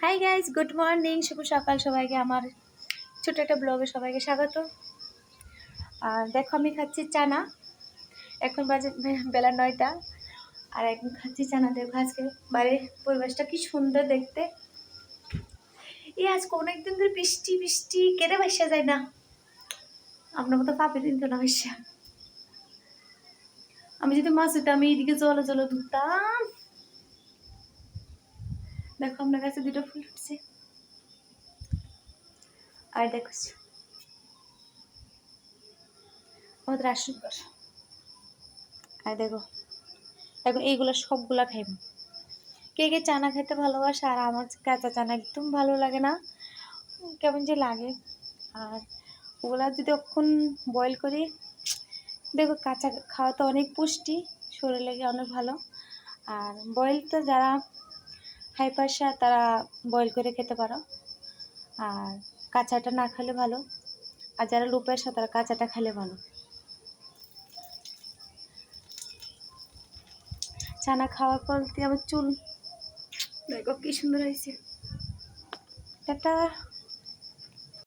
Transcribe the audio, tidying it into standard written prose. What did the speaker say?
Hi guys, good morning, শুভ সকাল সবাইকে। আমার ছোট একটা ব্লগে সবাইকে স্বাগত। আর দেখো, আমি খাচ্ছি চানা। এখন বাজে বেলা 9টা, আর এখন খাচ্ছি চানা। দেখো আজকে বাড়ির পরিবেশটা কি সুন্দর দেখতে। আজকে অনেকদিন ধরে বৃষ্টি বৃষ্টি কেটে বাসা যায় না, আপনার মতো পাপে দিন তো না বাসা। আমি যদি মাছ হইতে আমি এইদিকে জলে জলে ধুতাম। দেখো আপনার কাছে দুটো ফুল উঠছে, আর দেখো আমাদের আসুন। আর দেখো এখন এইগুলো সবগুলা খাইব। কে কে চানা খেতে ভালোবাসে, আর আমার কাঁচা চানা একদম ভালো লাগে না, কেমন যে লাগে। আর ওগুলা যদি এখন বয়েল করি, দেখো কাঁচা খাওয়া তো অনেক পুষ্টি, শরীরে লেগে অনেক ভালো। আর বয়েল তো যারা হাই প্রেশার তারা বয়েল করে খেতে পারো, আর কাঁচাটা না খেলে ভালো। আর যারা লো প্রেশার তারা কাঁচাটা খেলে ভালো। চানা খাওয়ার পর আমার চুল দেখো কি সুন্দর হয়েছে। একটা